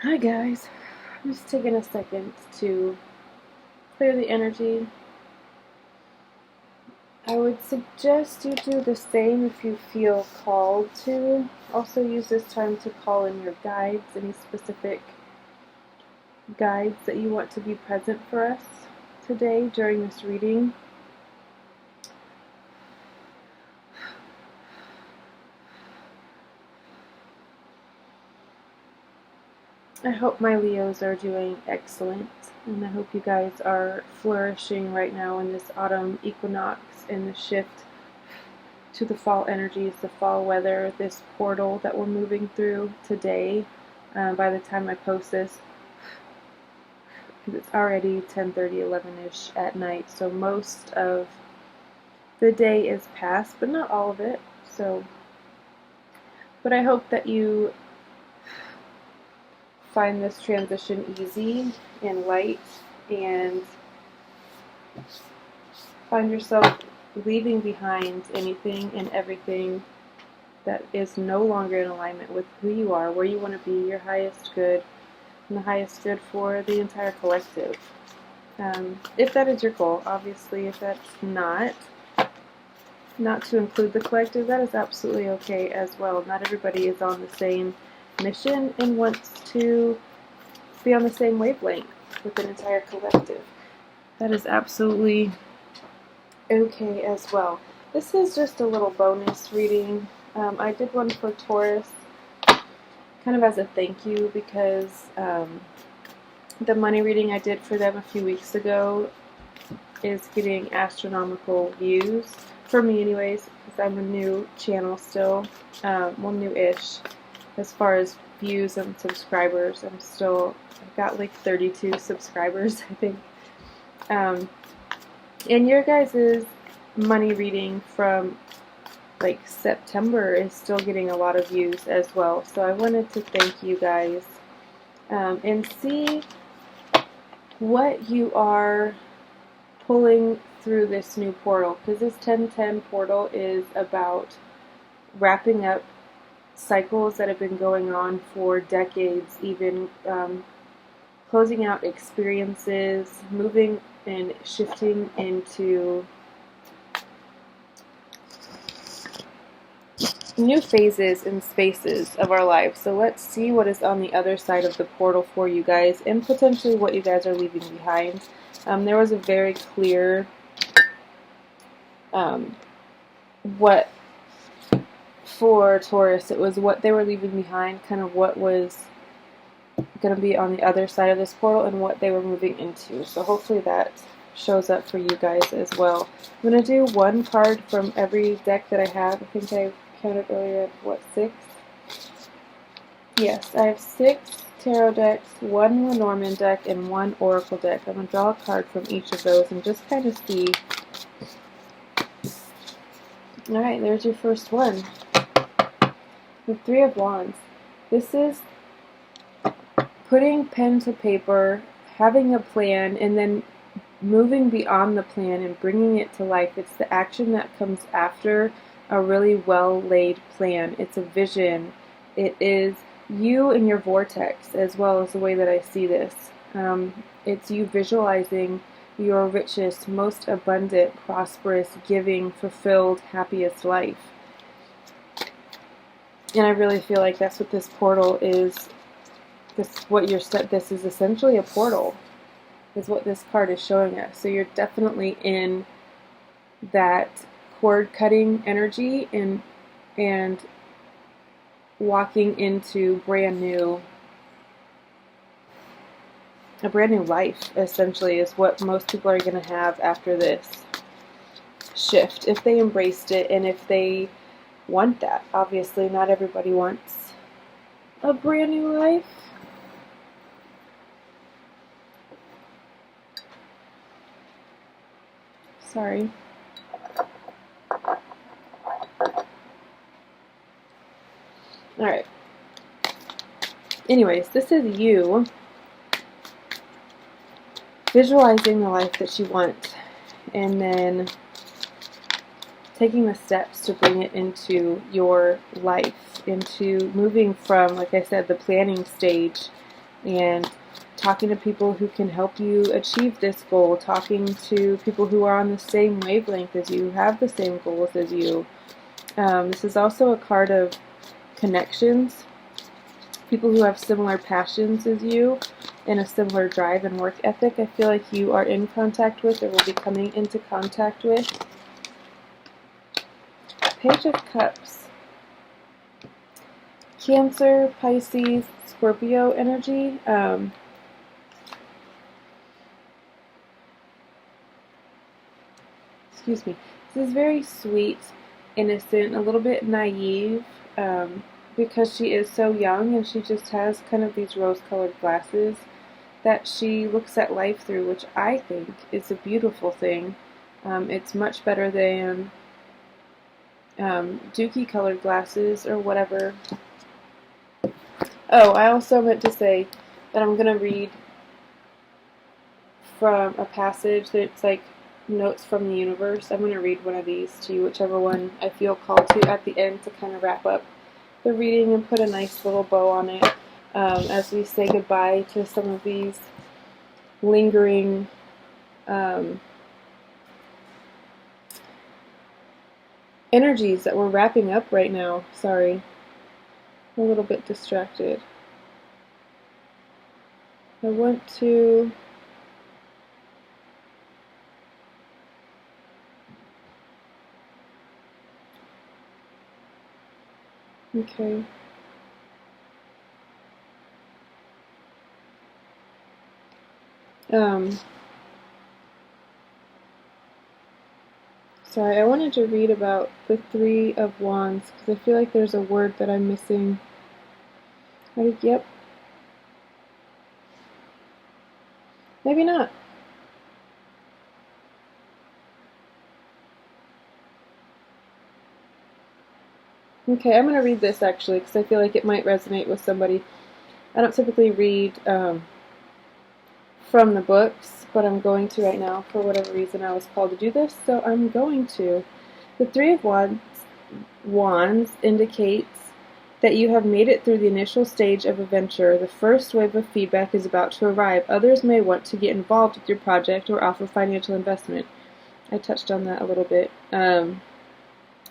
Hi guys, I'm just taking a second to clear the energy. I would suggest you do the same if you feel called to. Also use this time to call in your guides, any specific guides that you want to be present for us today during this reading. I hope my Leos are doing excellent, and I hope you guys are flourishing right now in this autumn equinox and the shift to the fall energies, the fall weather, this portal that we're moving through today. By the time I post this, because it's already 10:30, 11-ish at night, so most of the day is past, but not all of it. But I hope that you find this transition easy and light, and find yourself leaving behind anything and everything that is no longer in alignment with who you are, where you want to be, your highest good, and the highest good for the entire collective. If that is your goal, obviously, if that's not to include the collective, that is absolutely okay as well. Not everybody is on the same mission and wants to be on the same wavelength with an entire collective. That is absolutely okay as well. This is just a little bonus reading. I did one for Taurus kind of as a thank you because the money reading I did for them a few weeks ago is getting astronomical views, for me anyways, because I'm a new channel still, well, new-ish as far as views and subscribers. I've got like 32 subscribers, I think. And your guys' money reading from like September is still getting a lot of views as well. So I wanted to thank you guys and see what you are pulling through this new portal, because this 1010 portal is about wrapping up cycles that have been going on for decades, even closing out experiences, moving and shifting into new phases and spaces of our lives. So let's see what is on the other side of the portal for you guys, and potentially what you guys are leaving behind. There was a very clear what for Taurus, it was what they were leaving behind, kind of what was going to be on the other side of this portal and what they were moving into. So hopefully that shows up for you guys as well. I'm going to do one card from every deck that I have. I think I counted earlier at, what, 6? Yes, I have 6 tarot decks, 1 Lenormand deck, and 1 Oracle deck. I'm going to draw a card from each of those and just kind of see. Alright, there's your first one. The 3 of Wands. This is putting pen to paper, having a plan, and then moving beyond the plan and bringing it to life. It's the action that comes after a really well-laid plan. It's a vision. It is you and your vortex, as well as the way that I see this. It's you visualizing your richest, most abundant, prosperous, giving, fulfilled, happiest life. And I really feel like that's what this portal is. This is essentially a portal, is what this card is showing us. So you're definitely in that cord cutting energy and walking into a brand new life, essentially, is what most people are going to have after this shift, if they embraced it and if they want that. Obviously, not everybody wants a brand new life. Sorry. Alright. Anyways, this is you visualizing the life that you want, and then taking the steps to bring it into your life, into moving from, like I said, the planning stage and talking to people who can help you achieve this goal, talking to people who are on the same wavelength as you, who have the same goals as you. This is also a card of connections, people who have similar passions as you and a similar drive and work ethic. I feel like you are in contact with or will be coming into contact with. Page of Cups. Cancer, Pisces, Scorpio energy. Excuse me. This is very sweet, innocent, a little bit naive, because she is so young and she just has kind of these rose-colored glasses that she looks at life through, which I think is a beautiful thing. It's much better than dookie-colored glasses or whatever. Oh, I also meant to say that I'm going to read from a passage that's like notes from the universe. I'm going to read one of these to you, whichever one I feel called to at the end, to kind of wrap up the reading and put a nice little bow on it, as we say goodbye to some of these lingering energies that we're wrapping up right now. Sorry, I'm a little bit distracted. I want to okay. Sorry, I wanted to read about the Three of Wands because I feel like there's a word that I'm missing. Yep. Maybe not. Okay, I'm going to read this actually because I feel like it might resonate with somebody. I don't typically read from the books, but I'm going to right now. For whatever reason, I was called to do this, so I'm going to. The Three of Wands indicates that you have made it through the initial stage of a venture. The first wave of feedback is about to arrive. Others may want to get involved with your project or offer financial investment. I touched on that a little bit. The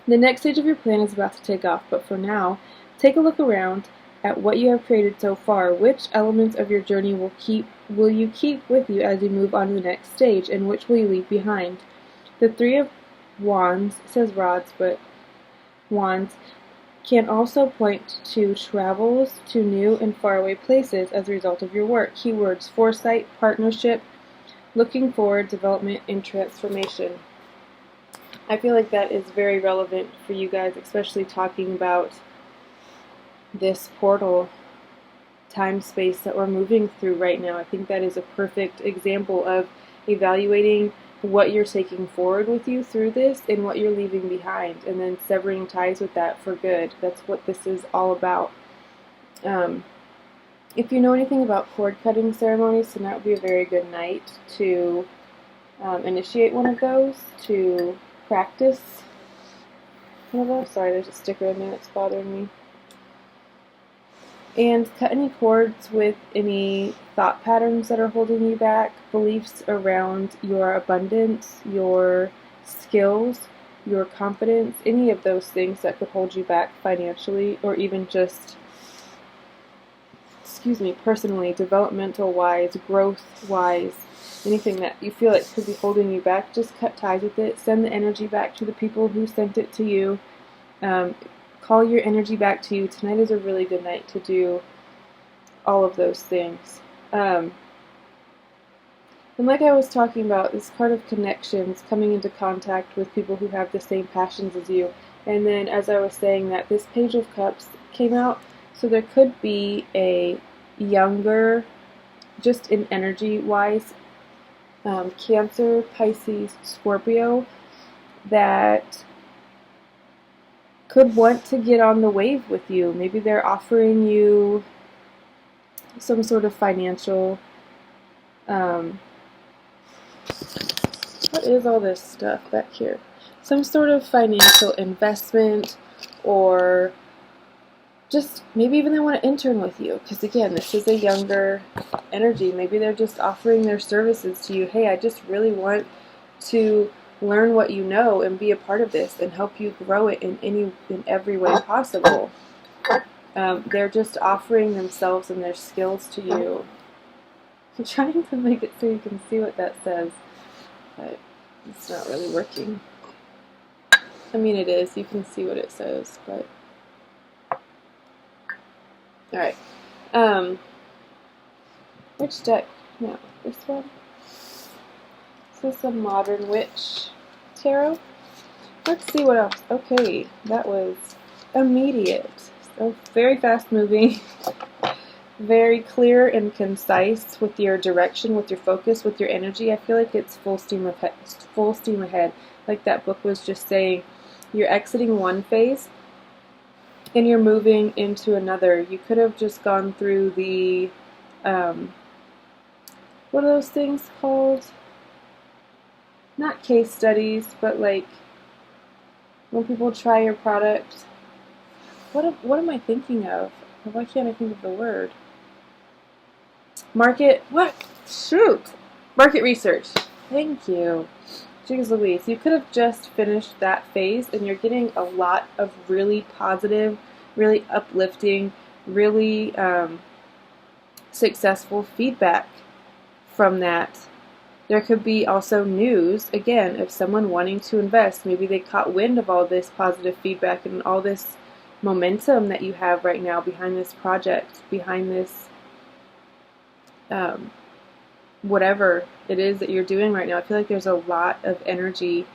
next stage of your plan is about to take off, but for now, take a look around at what you have created so far. Which elements of your journey will you keep with you as you move on to the next stage, and which will you leave behind? The Three of Wands, it says rods, but wands, can also point to travels to new and faraway places as a result of your work. Keywords: foresight, partnership, looking forward, development, and transformation. I feel like that is very relevant for you guys, especially talking about this portal time space that we're moving through right now. I think that is a perfect example of evaluating what you're taking forward with you through this and what you're leaving behind, and then severing ties with that for good. That's what this is all about. If you know anything about cord cutting ceremonies, then that would be a very good night to initiate one of those, to practice one of those. Sorry, there's a sticker in there that's bothering me. And cut any cords with any thought patterns that are holding you back, beliefs around your abundance, your skills, your confidence, any of those things that could hold you back financially, or even just, personally, developmental-wise, growth-wise, anything that you feel like could be holding you back, just cut ties with it. Send the energy back to the people who sent it to you. Call your energy back to you. Tonight is a really good night to do all of those things. And like I was talking about, this part of connections, coming into contact with people who have the same passions as you. And then as I was saying that, this Page of Cups came out, so there could be a younger, just in energy-wise, Cancer, Pisces, Scorpio, that could want to get on the wave with you. Maybe they're offering you some sort of financial, what is all this stuff back here? Some sort of financial investment, or just maybe even they want to intern with you, because again, this is a younger energy. Maybe they're just offering their services to you. Hey, I just really want to learn what you know and be a part of this and help you grow it in every way possible. They're just offering themselves and their skills to you. I'm trying to make it so you can see what that says, but it's not really working. I mean, it is. You can see what it says, but alright. Which deck? No, this one. This is the Modern Witch Tarot. Let's see what else. Okay, that was immediate. So very fast moving. Very clear and concise with your direction, with your focus, with your energy. I feel like it's full steam ahead. Full steam ahead. Like that book was just saying, you're exiting one phase and you're moving into another. You could have just gone through the, what are those things called? Not case studies, but like when people try your product. What am I thinking of? Why can't I think of the word? Market research. Thank you. Jeez Louise, you could have just finished that phase and you're getting a lot of really positive, really uplifting, really successful feedback from that. There could be also news, again, of someone wanting to invest. Maybe they caught wind of all this positive feedback and all this momentum that you have right now behind this project, behind this whatever it is that you're doing right now. I feel like there's a lot of energy,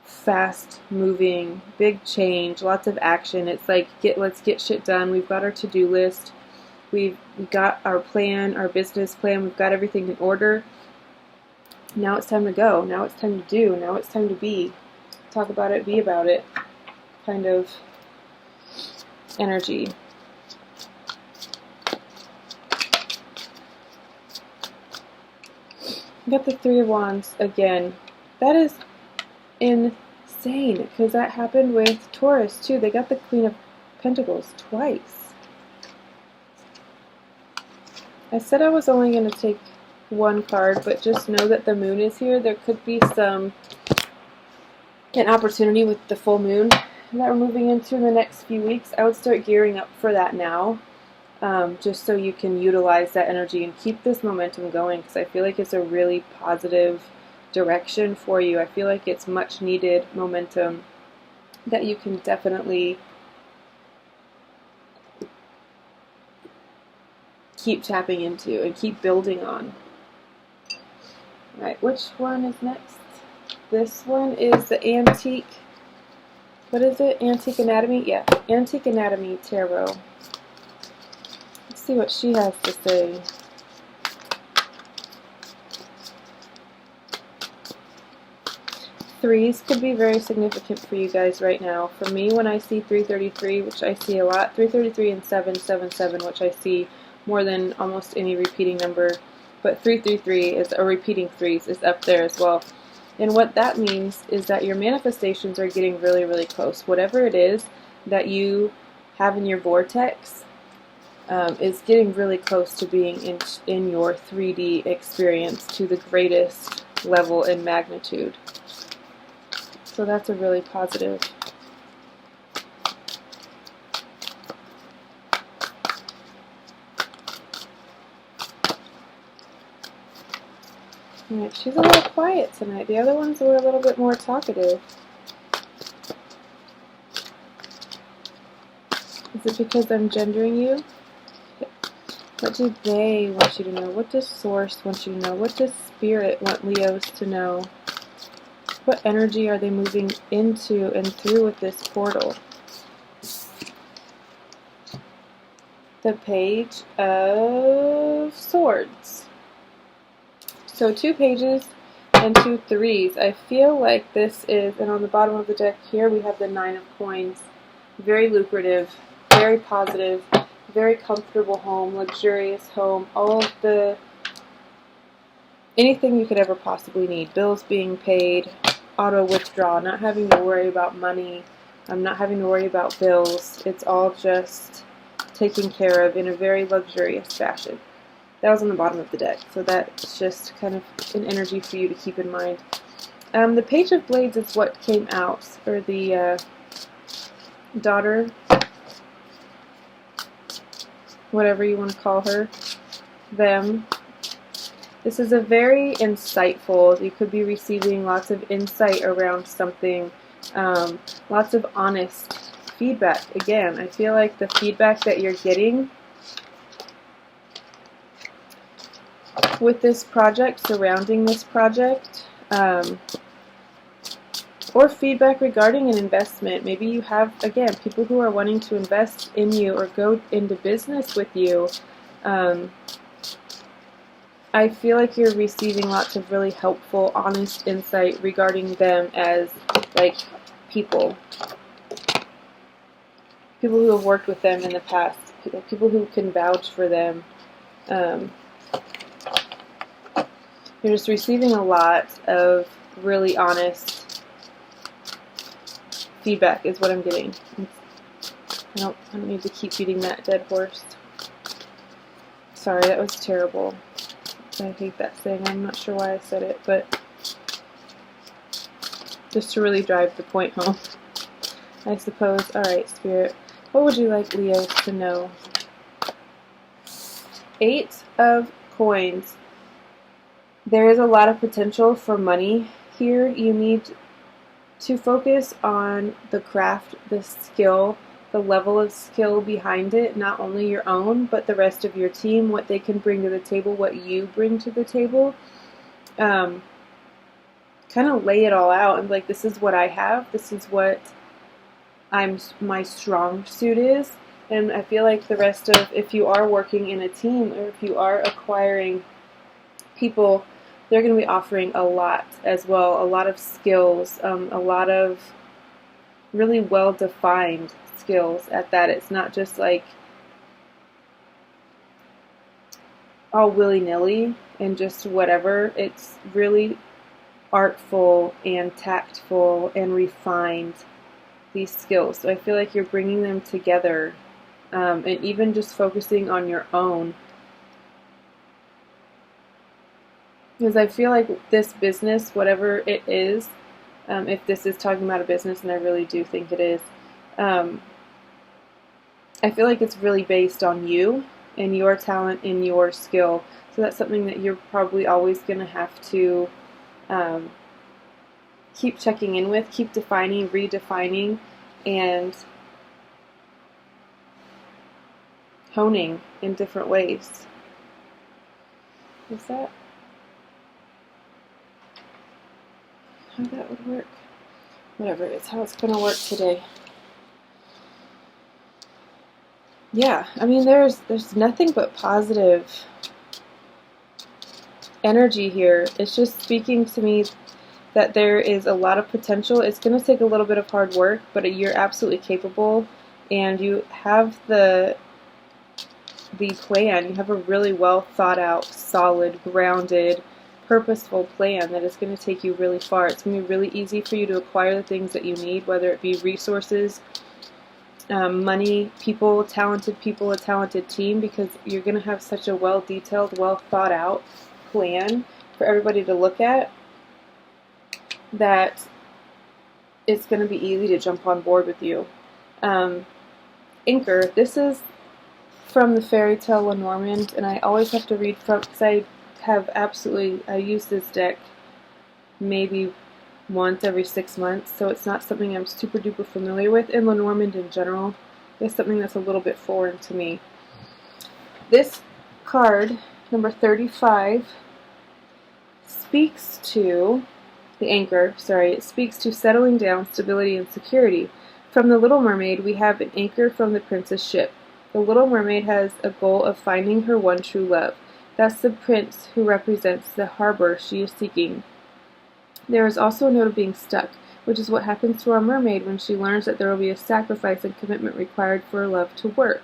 fast moving, big change, lots of action. It's like, let's get shit done. We've got our to-do list. We've got our plan, our business plan. We've got everything in order. Now it's time to go. Now it's time to do. Now it's time to be. Talk about it, be about it kind of energy. I got the Three of Wands again. That is insane, because that happened with Taurus too. They got the Queen of Pentacles twice. I said I was only going to take one card, but just know that the moon is here. There could be an opportunity with the full moon that we're moving into in the next few weeks. I would start gearing up for that now. Just so you can utilize that energy and keep this momentum going, because I feel like it's a really positive direction for you. I feel like it's much needed momentum that you can definitely keep tapping into and keep building on. Alright, which one is next? This one is the Antique, what is it? Antique Anatomy? Yeah, Antique Anatomy Tarot. See what she has to say. Threes could be very significant for you guys right now. For me, when I see 333, which I see a lot, 333 and 777, which I see more than almost any repeating number, but 333 is a repeating threes is up there as well. And what that means is that your manifestations are getting really, really close. Whatever it is that you have in your vortex, is getting really close to being in your 3D experience to the greatest level and magnitude. So that's a really positive. Alright, she's a little quiet tonight. The other ones were a little bit more talkative. Is it because I'm gendering you? What do they want you to know? What does Source want you to know? What does Spirit want Leos to know? What energy are they moving into and through with this portal? The Page of Swords. So 2 pages and 2 threes. I feel like this is, and on the bottom of the deck here we have the 9 of Coins. Very lucrative, very positive, very comfortable home, luxurious home, all of the, anything you could ever possibly need. Bills being paid, auto withdrawal, not having to worry about money I'm not having to worry about bills. It's all just taken care of in a very luxurious fashion. That was on the bottom of the deck, so that's just kind of an energy for you to keep in mind. The Page of Blades is what came out, or the daughter, whatever you want to call her, them. This is a very insightful, you could be receiving lots of insight around something, lots of honest feedback. Again, I feel like the feedback that you're getting with this project, surrounding this project, or feedback regarding an investment. Maybe you have, again, people who are wanting to invest in you or go into business with you. I feel like you're receiving lots of really helpful, honest insight regarding them as, like, people who have worked with them in the past, people who can vouch for them. You're just receiving a lot of really honest feedback is what I'm getting. I don't need to keep beating that dead horse. Sorry, that was terrible. I hate that saying. I'm not sure why I said it, but just to really drive the point home, I suppose. Alright, Spirit, what would you like Leos to know? 8 of Coins. There is a lot of potential for money here. You need to focus on the craft, the skill, the level of skill behind it, not only your own, but the rest of your team, what they can bring to the table, what you bring to the table. Kind of lay it all out and like, this is what I have, this is what my strong suit is. And I feel like the rest of, if you are working in a team or if you are acquiring people, they're going to be offering a lot as well, a lot of skills, a lot of really well-defined skills at that. It's not just like all willy-nilly and just whatever. It's really artful and tactful and refined, these skills. So I feel like you're bringing them together, and even just focusing on your own. Because I feel like this business, whatever it is, if this is talking about a business, and I really do think it is, I feel like it's really based on you and your talent and your skill. So that's something that you're probably always going to have to keep checking in with, keep defining, redefining, and honing in different ways. Is that how that would work? Whatever, it's how it's going to work today. Yeah, I mean, there's nothing but positive energy here. It's just speaking to me that there is a lot of potential. It's going to take a little bit of hard work, but you're absolutely capable, and you have the plan. You have a really well thought out, solid, grounded, purposeful plan that is going to take you really far. It's going to be really easy for you to acquire the things that you need, whether it be resources, money, people, a talented team, because you're going to have such a well-detailed, well-thought-out plan for everybody to look at that it's going to be easy to jump on board with you. Anchor, this is from the fairy tale Lenormand, and I always have to read from, because I use this deck maybe once every 6 months, so it's not something I'm super duper familiar with. In Lenormand in general, it's something that's a little bit foreign to me. This card, number 35, speaks to the anchor, it speaks to settling down, stability, and security. From the Little Mermaid, we have an anchor from the princess ship. The Little Mermaid has a goal of finding her one true love. That's the prince who represents the harbor she is seeking. There is also a note of being stuck, which is what happens to our mermaid when she learns that there will be a sacrifice and commitment required for her love to work.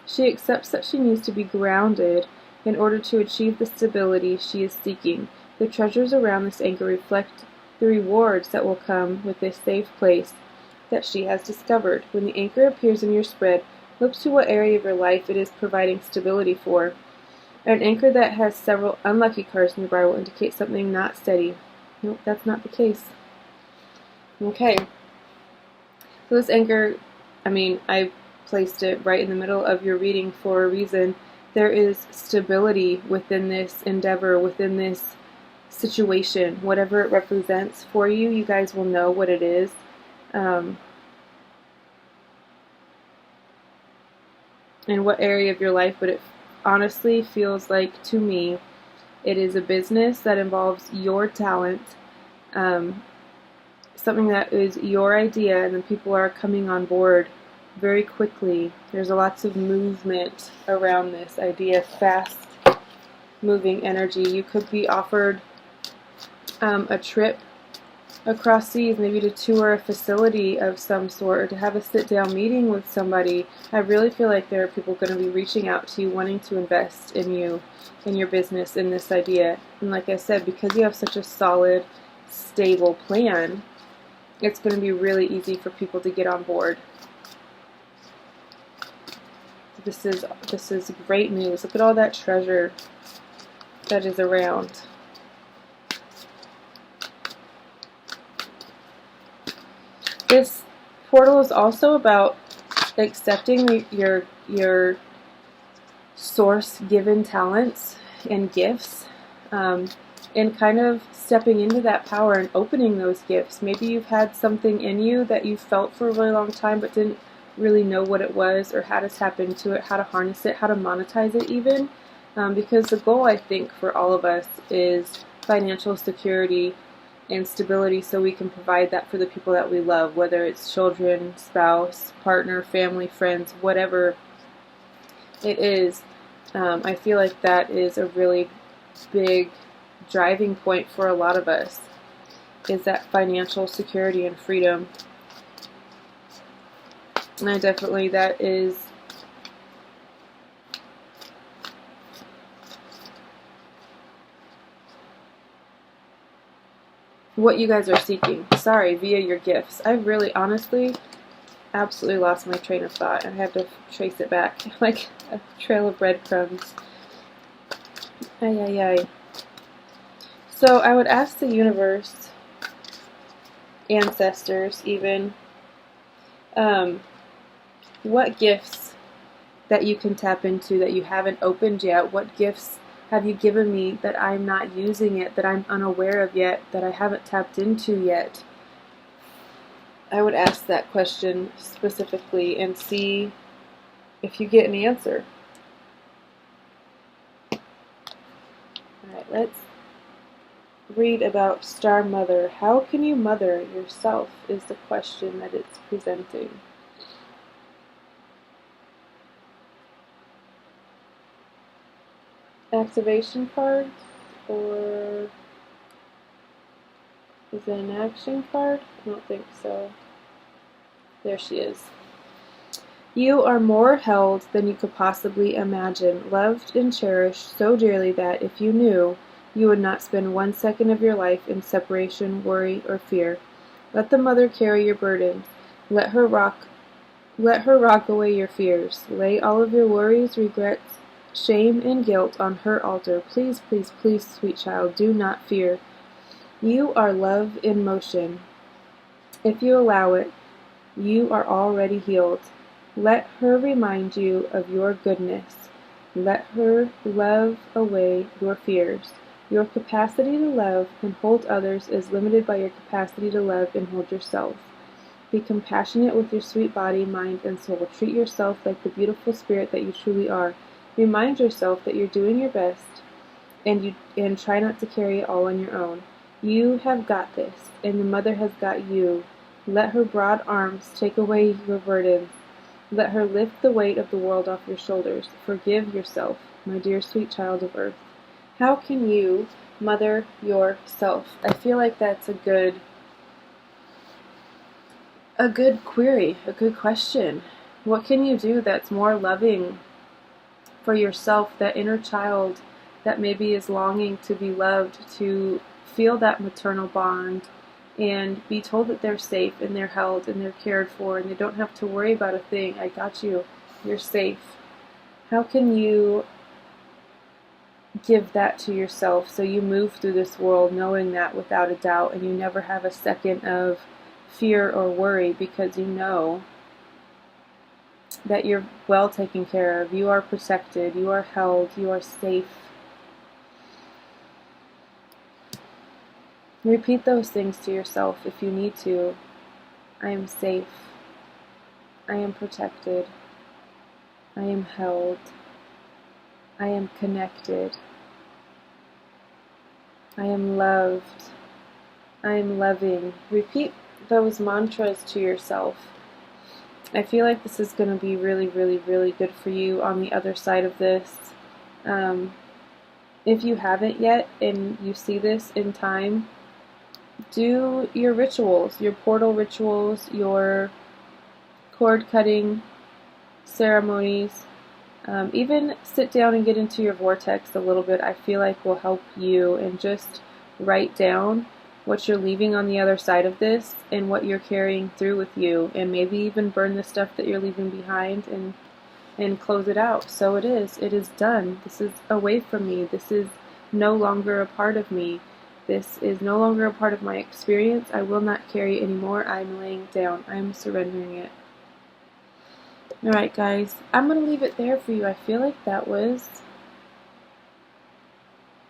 She accepts that she needs to be grounded in order to achieve the stability she is seeking. The treasures around this anchor reflect the rewards that will come with this safe place that she has discovered. When the anchor appears in your spread, look to what area of your life it is providing stability for. An anchor that has several unlucky cards nearby will indicate something not steady. Nope, that's not the case. Okay. So this anchor, I placed it right in the middle of your reading for a reason. There is stability within this endeavor, within this situation. Whatever it represents for you, you guys will know what it is. And what area of your life, but it honestly feels like, to me, it is a business that involves your talent, something that is your idea, and then people are coming on board very quickly. There's lots of movement around this idea, fast moving energy. You could be offered a trip across seas, maybe to tour a facility of some sort, or to have a sit-down meeting with somebody. I really feel like there are people going to be reaching out to you, wanting to invest in you, in your business, in this idea. And like I said, because you have such a solid, stable plan, it's going to be really easy for people to get on board. This is great news. Look at all that treasure that is around. This portal is also about accepting your source-given talents and gifts, and kind of stepping into that power and opening those gifts. Maybe you've had something in you that you felt for a really long time but didn't really know what it was, or how to tap into it, how to harness it, how to monetize it even. Because the goal, I think, for all of us is financial security and stability, so we can provide that for the people that we love, whether it's children, spouse, partner, family, friends, whatever it is. I feel like that is a really big driving point for a lot of us, is that financial security and freedom. And that is what you guys are seeking. Sorry, via your gifts. I really, honestly, absolutely lost my train of thought. I have to trace it back, like a trail of breadcrumbs. Ay, ay, ay. So I would ask the universe, ancestors even, what gifts that you can tap into that you haven't opened yet? What gifts have you given me that I'm not using yet, that I'm unaware of yet, that I haven't tapped into yet? I would ask that question specifically and see if you get an answer. Alright, let's read about Star Mother. How can you mother yourself is the question that it's presenting. Activation card, or is it an action card? I don't think so. There she is. You are more held than you could possibly imagine, loved and cherished so dearly that, if you knew, you would not spend 1 second of your life in separation, worry, or fear. Let the mother carry your burden. Let her rock away your fears. Lay all of your worries, regrets, shame, and guilt on her altar. Please, please, please, sweet child, do not fear. You are love in motion. If you allow it, you are already healed. Let her remind you of your goodness. Let her love away your fears. Your capacity to love and hold others is limited by your capacity to love and hold yourself. Be compassionate with your sweet body, mind, and soul. Treat yourself like the beautiful spirit that you truly are. Remind yourself that you're doing your best, and try not to carry it all on your own. You have got this, and the mother has got you. Let her broad arms take away your burdens. Let her lift the weight of the world off your shoulders. Forgive yourself, my dear sweet child of earth. How can you mother yourself? I feel like that's a good query, a good question. What can you do that's more loving for yourself, that inner child that maybe is longing to be loved, to feel that maternal bond, and be told that they're safe and they're held and they're cared for and they don't have to worry about a thing. I got you. You're safe. How can you give that to yourself so you move through this world knowing that without a doubt, and you never have a second of fear or worry because you know that you're well taken care of, you are protected, you are held, you are safe. Repeat those things to yourself if you need to. I am safe. I am protected. I am held. I am connected. I am loved. I am loving. Repeat those mantras to yourself. I feel like this is going to be really, really, really good for you on the other side of this. If you haven't yet and you see this in time, do your rituals, your portal rituals, your cord cutting ceremonies. Even sit down and get into your vortex a little bit. I feel like will help you, and just write down what you're leaving on the other side of this and what you're carrying through with you, and maybe even burn the stuff that you're leaving behind and close it out. So it is done. This is away from me. This is no longer a part of me. This is no longer a part of my experience. I will not carry it anymore. I'm laying it down. I'm surrendering it. Alright guys, I'm going to leave it there for you. I feel like that was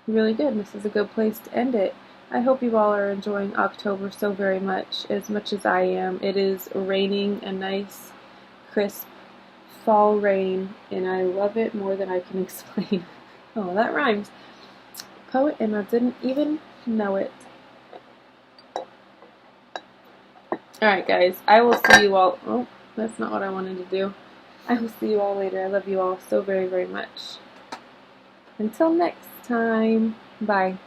really good. This is a good place to end it. I hope you all are enjoying October so very much as I am. It is raining, a nice, crisp fall rain, and I love it more than I can explain. Oh, that rhymes. Poet, and I didn't even know it. Alright guys, I will see you all. Oh, that's not what I wanted to do. I will see you all later. I love you all so very, very much. Until next time, bye.